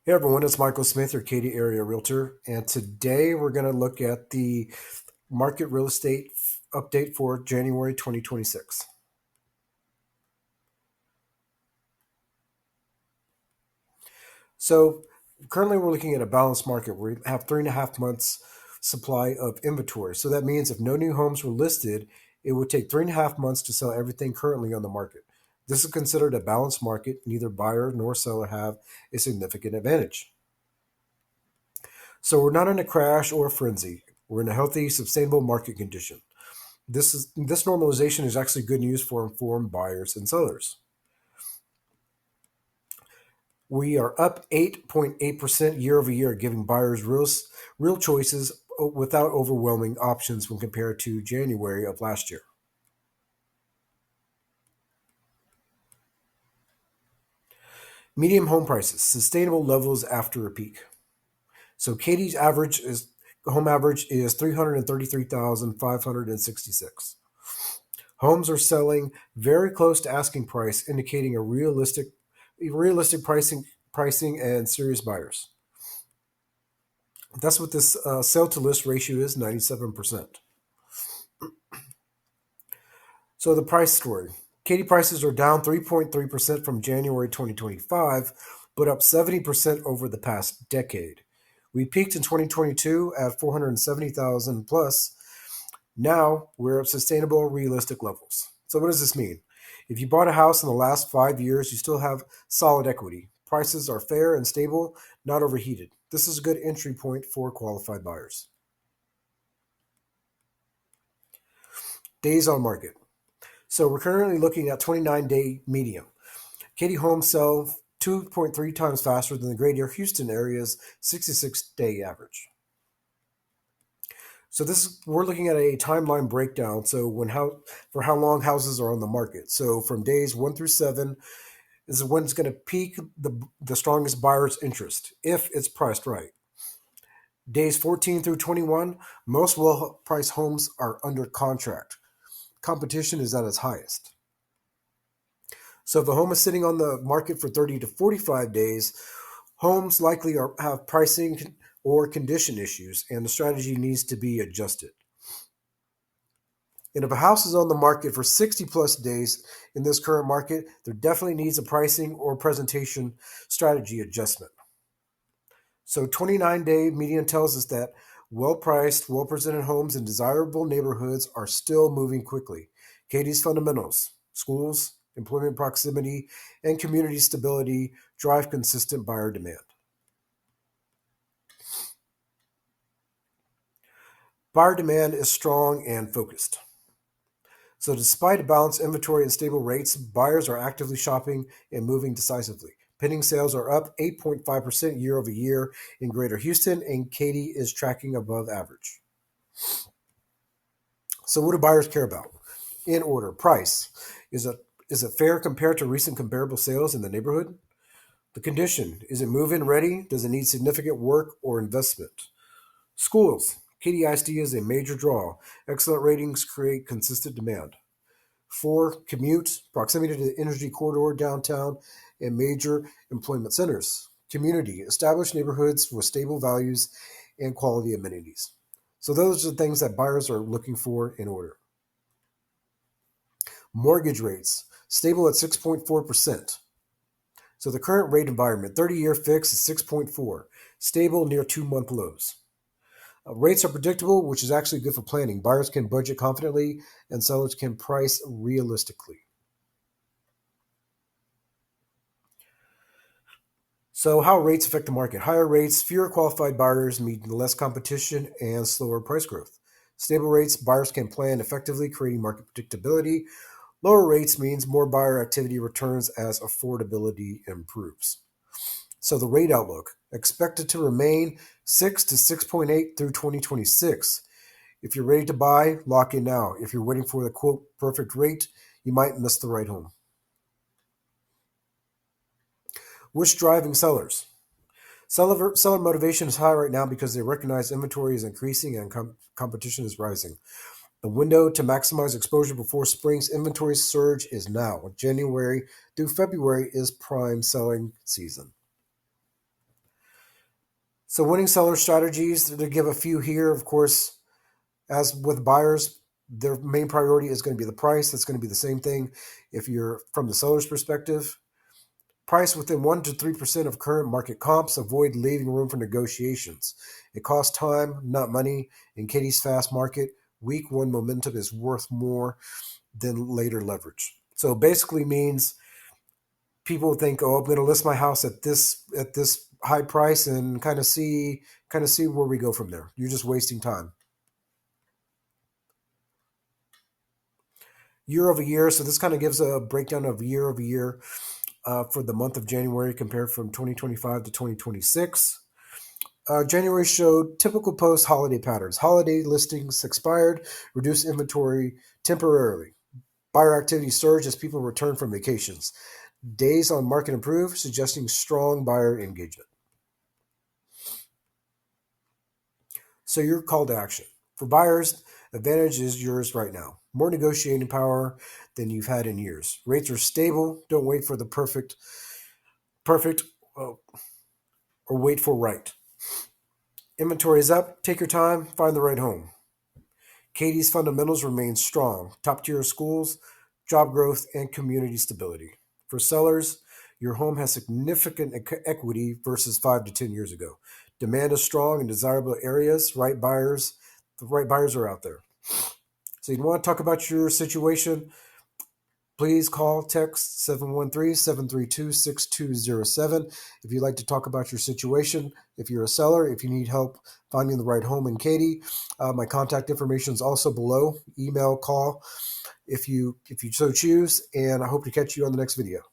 Hey everyone, it's Michael Smith, your Katy area realtor, and today we're going to look at the market real estate update for January 2026. So currently we're looking at a balanced market where we have 3.5 months supply of inventory. So that means if no new homes were listed, it would take 3.5 months to sell everything currently on the market. This is considered a balanced market. Neither buyer nor seller have a significant advantage. So we're not in a crash or a frenzy. We're in a healthy, sustainable market condition. This normalization is actually good news for informed buyers and sellers. We are up 8.8% year over year, giving buyers real choices without overwhelming options when compared to January of last year. Medium home prices, sustainable levels after a peak. So Katie's average is home average is 333,566. Homes are selling very close to asking price, indicating a realistic pricing and serious buyers. That's what this sell to list ratio is, 97%. So the price story. Katy prices are down 3.3% from January 2025, but up 70% over the past decade. We peaked in 2022 at 470,000 plus. Now we're at sustainable, realistic levels. So what does this mean? If you bought a house in the last 5 years, you still have solid equity. Prices are fair and stable, not overheated. This is a good entry point for qualified buyers. Days on market. So we're currently looking at 29-day median. Katy homes sell 2.3 times faster than the greater Houston area's 66-day average. So we're looking at a timeline breakdown. So for how long houses are on the market. So from days 1 through 7 is when it's going to peak the strongest buyer's interest if it's priced right. Days 14 through 21, most well priced homes are under contract. Competition is at its highest. So if a home is sitting on the market for 30 to 45 days, homes likely have pricing or condition issues, and the strategy needs to be adjusted. And if a house is on the market for 60 plus days in this current market, there definitely needs a pricing or presentation strategy adjustment. So 29-day median tells us that well priced, well presented homes in desirable neighborhoods are still moving quickly. Katie's fundamentals, schools, employment proximity, and community stability drive consistent buyer demand. Buyer demand is strong and focused. So, despite a balanced inventory and stable rates, buyers are actively shopping and moving decisively. Pending sales are up 8.5% year over year in Greater Houston, and Katy is tracking above average. So, what do buyers care about? In order, price. Is it is it fair compared to recent comparable sales in the neighborhood? The condition. Is it move in ready? Does it need significant work or investment? Schools. Katy ISD is a major draw. Excellent ratings create consistent demand. Four, commute, proximity to the energy corridor downtown and major employment centers. Community, established neighborhoods with stable values and quality amenities. So those are the things that buyers are looking for in order. Mortgage rates, stable at 6.4%. So the current rate environment, 30-year fix is 6.4, stable near 2-month lows. Rates are predictable, which is actually good for planning. Buyers can budget confidently and sellers can price realistically. So, how rates affect the market? Higher rates, fewer qualified buyers mean less competition and slower price growth. Stable rates, buyers can plan effectively, creating market predictability. Lower rates means more buyer activity returns as affordability improves. So, the rate outlook expected to remain 6 to 6.8 through 2026. If you're ready to buy, lock in now. If you're waiting for the quote perfect rate, you might miss the right home. What's driving sellers? Seller motivation is high right now because they recognize inventory is increasing and competition is rising. The window to maximize exposure before spring's inventory surge is now. January through February is prime selling season. So winning seller strategies, to give a few here, of course, as with buyers, their main priority is going to be the price. That's going to be the same thing if you're from the seller's perspective. Price within 1 to 3% of current market comps. Avoid leaving room for negotiations. It costs time, not money. In Katy's fast market, week one momentum is worth more than later leverage. So it basically means people think, oh, I'm going to list my house at this high price and kind of see where we go from there. You're just wasting time. Year over year. So this kind of gives a breakdown of year over year for the month of January compared from 2025 to 2026. January showed typical post-holiday patterns. Holiday listings expired, reduced inventory temporarily. Buyer activity surged as people returned from vacations. Days on market improved, suggesting strong buyer engagement. So your call to action. For buyers, advantage is yours right now. More negotiating power than you've had in years. Rates are stable. Don't wait for the perfect, uh, or wait for right. Inventory is up. Take your time. Find the right home. Katy's fundamentals remain strong. Top tier schools, job growth, and community stability. For sellers, your home has significant equity versus 5 to 10 years ago. Demand is strong in desirable areas. The right buyers are out there. So you want to talk about your situation? Please call, text 713-732-6207 if you'd like to talk about your situation. If you're a seller, if you need help finding the right home in Katy, my contact information is also below. Email, call if you so choose, and I hope to catch you on the next video.